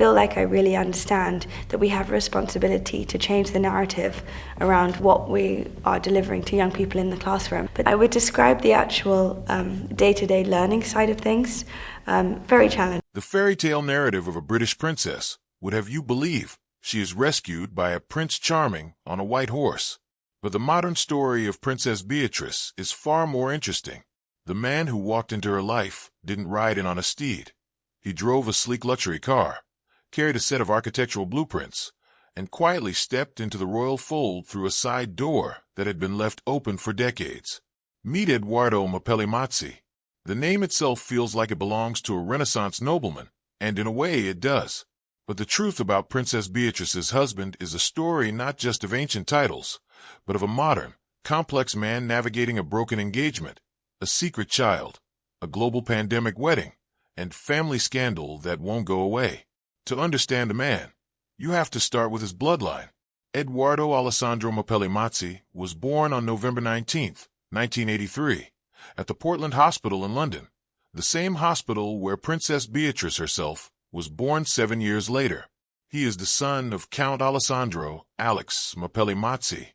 feel like I really understand that we have a responsibility to change the narrative around what we are delivering to young people in the classroom. But I would describe the actual day-to-day learning side of things very challenging. The fairy tale narrative of a British princess would have you believe she is rescued by a Prince Charming on a white horse. But the modern story of Princess Beatrice is far more interesting. The man who walked into her life didn't ride in on a steed. He drove a sleek luxury car, carried a set of architectural blueprints, and quietly stepped into the royal fold through a side door that had been left open for decades. Meet Edoardo Mapelli-Mazzi. The name itself feels like it belongs to a Renaissance nobleman, and in a way it does. But the truth about Princess Beatrice's husband is a story not just of ancient titles, but of a modern, complex man navigating a broken engagement, a secret child, a global pandemic wedding, and family scandal that won't go away. To understand a man, you have to start with his bloodline. Edoardo Alessandro Mapelli-Mazzi was born on November 19, 1983, at the Portland Hospital in London, the same hospital where Princess Beatrice herself was born 7 years later. He is the son of Count Alessandro Alex Mapelli-Mazzi,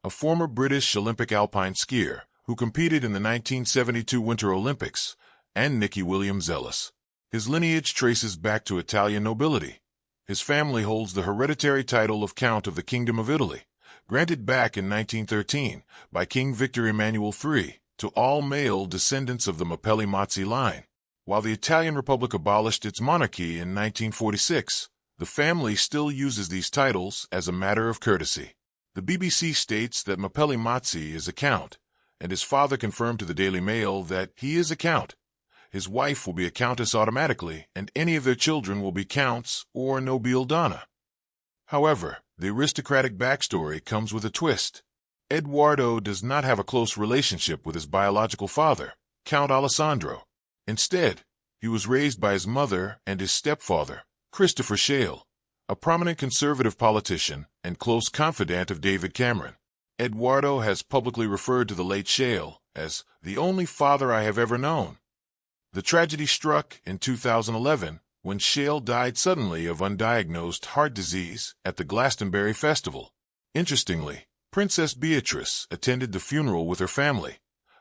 a former British Olympic alpine skier who competed in the 1972 Winter Olympics, and Nicky Williams-Ellis. His lineage traces back to Italian nobility. His family holds the hereditary title of Count of the Kingdom of Italy, granted back in 1913 by King Victor Emmanuel III to all male descendants of the Mapelli-Mazzi line. While the Italian Republic abolished its monarchy in 1946, the family still uses these titles as a matter of courtesy. The BBC states that Mapelli-Mazzi is a count, and his father confirmed to the Daily Mail that he is a count. His wife will be a countess automatically, and any of their children will be counts or nobile donna. However, the aristocratic backstory comes with a twist. Edoardo does not have a close relationship with his biological father, Count Alessandro. Instead, he was raised by his mother and his stepfather, Christopher Shale, a prominent conservative politician and close confidant of David Cameron. Edoardo has publicly referred to the late Shale as the only father I have ever known. The tragedy struck in 2011 when Shale died suddenly of undiagnosed heart disease at the Glastonbury Festival. Interestingly, Princess Beatrice attended the funeral with her family,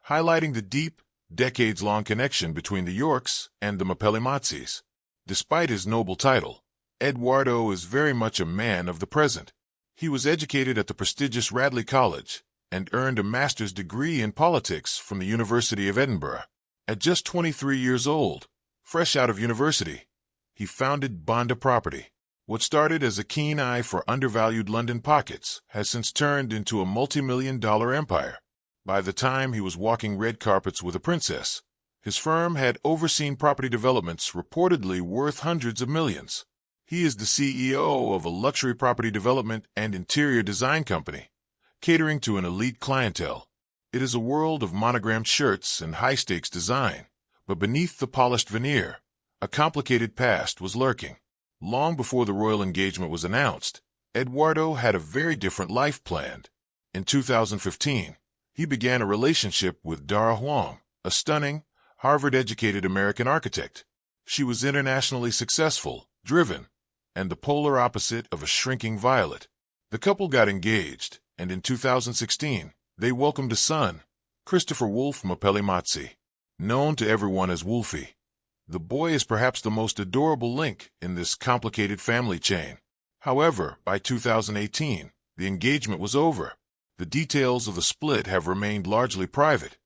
highlighting the deep, decades-long connection between the Yorks and the Mapelli-Mazzis. Despite his noble title, Edoardo is very much a man of the present. He was educated at the prestigious Radley College and earned a master's degree in politics from the University of Edinburgh. At just 23 years old, fresh out of university, he founded Bonda Property. What started as a keen eye for undervalued London pockets has since turned into a multi-million-dollar empire. By the time he was walking red carpets with a princess, his firm had overseen property developments reportedly worth hundreds of millions. He is the CEO of a luxury property development and interior design company, catering to an elite clientele. It is a world of monogrammed shirts and high-stakes design, but beneath the polished veneer, a complicated past was lurking. Long before the royal engagement was announced, Edoardo had a very different life planned. In 2015, he began a relationship with Dara Huang, a stunning, Harvard-educated American architect. She was internationally successful, driven, and the polar opposite of a shrinking violet. The couple got engaged, and in 2016, they welcomed a son, Christopher Wolfe Mapelli-Mazzi, known to everyone as Wolfie. The boy is perhaps the most adorable link in this complicated family chain. However, by 2018, the engagement was over. The details of the split have remained largely private,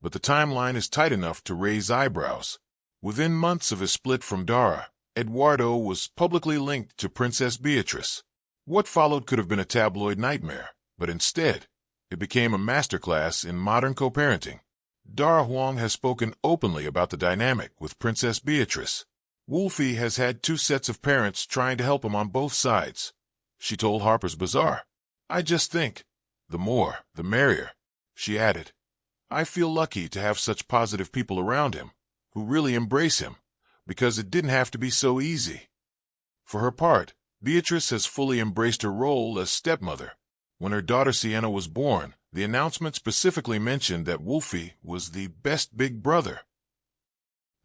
but the timeline is tight enough to raise eyebrows. Within months of his split from Dara, Edoardo was publicly linked to Princess Beatrice. What followed could have been a tabloid nightmare, but instead, it became a masterclass in modern co-parenting. Dara Huang has spoken openly about the dynamic with Princess Beatrice. Wolfie has had 2 sets of parents trying to help him on both sides. She told Harper's Bazaar, "I just think, the more, the merrier." She added, "I feel lucky to have such positive people around him, who really embrace him, because it didn't have to be so easy." For her part, Beatrice has fully embraced her role as stepmother. When her daughter Sienna was born, the announcement specifically mentioned that Wolfie was the best big brother.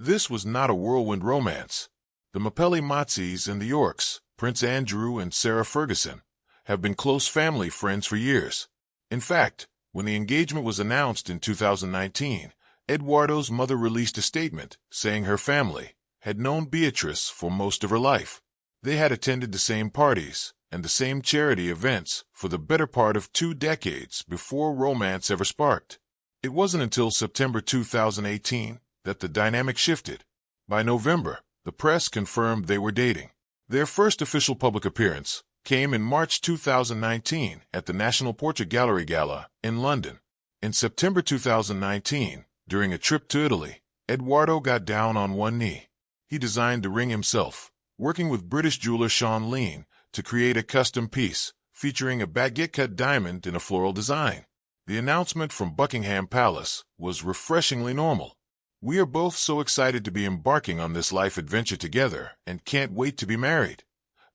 This was not a whirlwind romance. The Mazzis and the Yorks, Prince Andrew and Sarah Ferguson, have been close family friends for years. In fact, when the engagement was announced in 2019, Eduardo's mother released a statement saying her family had known Beatrice for most of her life. They had attended the same parties and the same charity events for the better part of 2 decades before romance ever sparked. It wasn't until September 2018 that the dynamic shifted. By November, the press confirmed they were dating. Their first official public appearance came in March 2019 at the National Portrait Gallery Gala in London. In September 2019, during a trip to Italy, Eduardo got down on one knee. He designed the ring himself, working with British jeweler Sean Lean to create a custom piece featuring a baguette-cut diamond in a floral design. The announcement from Buckingham Palace was refreshingly normal. "We are both so excited to be embarking on this life adventure together and can't wait to be married,"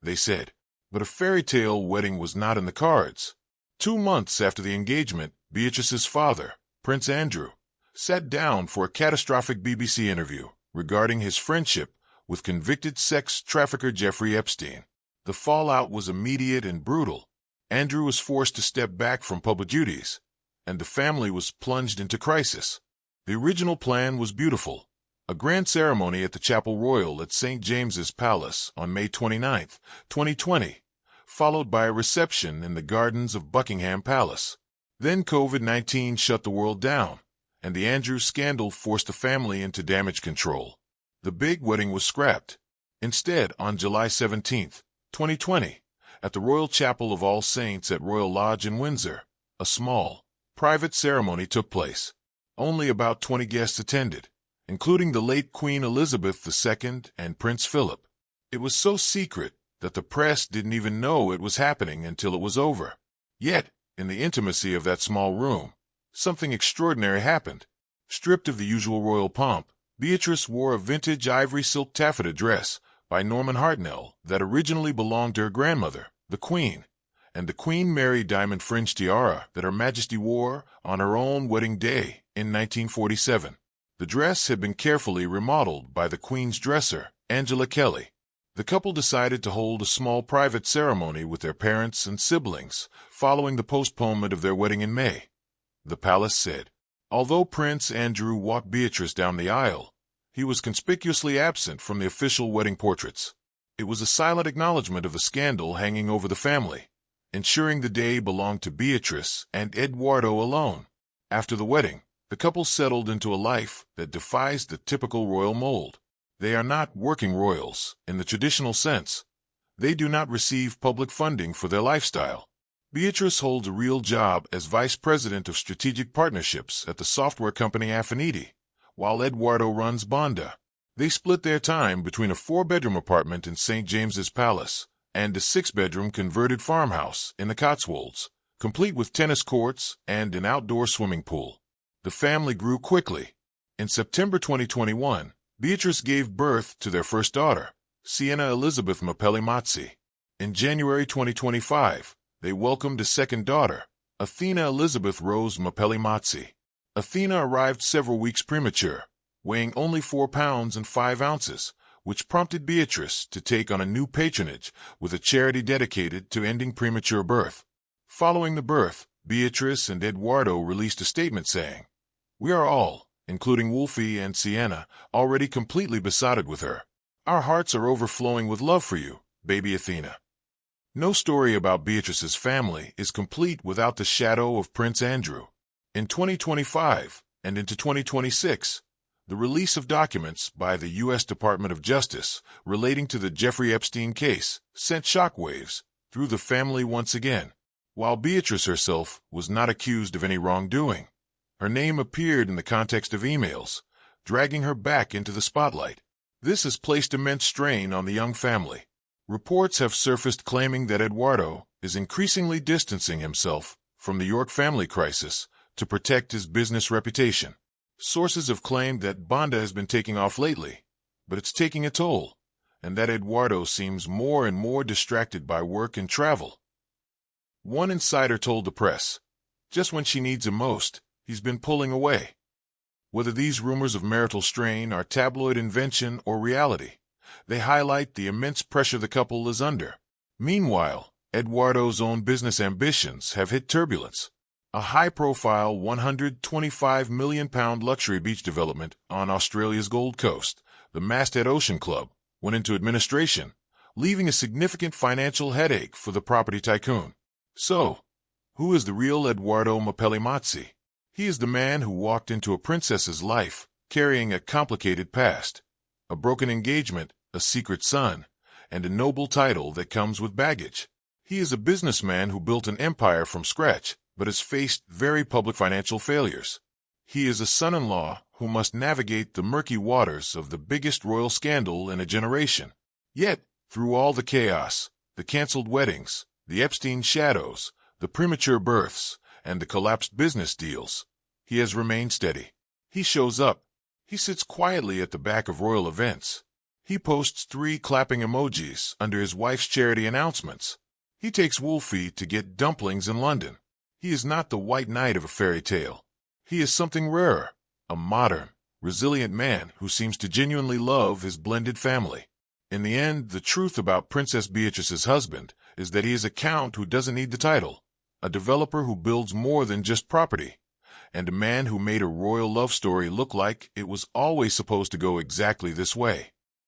they said. But a fairy tale wedding was not in the cards. 2 months after the engagement, Beatrice's father, Prince Andrew, sat down for a catastrophic BBC interview regarding his friendship with convicted sex trafficker Jeffrey Epstein. The fallout was immediate and brutal. Andrew was forced to step back from public duties, and the family was plunged into crisis. The original plan was beautiful: a grand ceremony at the Chapel Royal at St. James's Palace on May 29, 2020, followed by a reception in the gardens of Buckingham Palace. Then COVID-19 shut the world down, and the Andrews scandal forced the family into damage control. The big wedding was scrapped. Instead, on July 17, 2020, at the Royal Chapel of All Saints at Royal Lodge in Windsor, a small, private ceremony took place. Only about 20 guests attended, including the late Queen Elizabeth II and Prince Philip. It was so secret that the press didn't even know it was happening until it was over. Yet, in the intimacy of that small room, something extraordinary happened. Stripped of the usual royal pomp, Beatrice wore a vintage ivory silk taffeta dress by Norman Hartnell that originally belonged to her grandmother, the Queen, and the Queen Mary diamond fringe tiara that Her Majesty wore on her own wedding day in 1947. The dress had been carefully remodeled by the Queen's dresser, Angela Kelly. The couple decided to hold a small private ceremony with their parents and siblings following the postponement of their wedding in May. The palace said. Although Prince Andrew walked Beatrice down the aisle, he was conspicuously absent from the official wedding portraits. It was a silent acknowledgement of the scandal hanging over the family, ensuring the day belonged to Beatrice and Eduardo alone. After the wedding, the couple settled into a life that defies the typical royal mold. They are not working royals in the traditional sense. They do not receive public funding for their lifestyle. Beatrice holds a real job as Vice President of Strategic Partnerships at the software company Affinity, while Eduardo runs Bonda. They split their time between a 4-bedroom apartment in St. James's Palace and a 6-bedroom converted farmhouse in the Cotswolds, complete with tennis courts and an outdoor swimming pool. The family grew quickly. In September 2021, Beatrice gave birth to their first daughter, Sienna Elizabeth Mazzi. In January 2025, they welcomed a second daughter, Athena Elizabeth Rose Mazzi. Athena arrived several weeks premature, weighing only 4 pounds and 5 ounces, which prompted Beatrice to take on a new patronage with a charity dedicated to ending premature birth. Following the birth, Beatrice and Eduardo released a statement saying, "We are all, including Wolfie and Sienna, already completely besotted with her. Our hearts are overflowing with love for you, baby Athena." No story about Beatrice's family is complete without the shadow of Prince Andrew. In 2025 and into 2026, the release of documents by the U.S. Department of Justice relating to the Jeffrey Epstein case sent shockwaves through the family once again. While Beatrice herself was not accused of any wrongdoing, her name appeared in the context of emails, dragging her back into the spotlight. This has placed immense strain on the young family. Reports have surfaced claiming that Eduardo is increasingly distancing himself from the York family crisis to protect his business reputation. Sources have claimed that Bonda has been taking off lately, but it's taking a toll, and that Eduardo seems more and more distracted by work and travel. One insider told the press, just when she needs him most, he's been pulling away. Whether these rumors of marital strain are tabloid invention or reality, They highlight the immense pressure the couple is under. Meanwhile, Eduardo's own business ambitions have hit turbulence. A high-profile £125 million luxury beach development on Australia's Gold Coast, the Masthead Ocean Club, went into administration, leaving a significant financial headache for the property tycoon. So, who is the real Eduardo Mapelli-Mazzi? He is the man who walked into a princess's life, carrying a complicated past, a broken engagement, a secret son, and a noble title that comes with baggage. He is a businessman who built an empire from scratch, but has faced very public financial failures. He is a son-in-law who must navigate the murky waters of the biggest royal scandal in a generation. Yet, through all the chaos, the cancelled weddings, the Epstein shadows, the premature births, and the collapsed business deals, he has remained steady. He shows up. He sits quietly at the back of royal events. He posts 3 clapping emojis under his wife's charity announcements. He takes Wolfie to get dumplings in London. He is not the white knight of a fairy tale. He is something rarer, a modern, resilient man who seems to genuinely love his blended family. In the end, the truth about Princess Beatrice's husband is that he is a count who doesn't need the title, a developer who builds more than just property, and a man who made a royal love story look like it was always supposed to go exactly this way.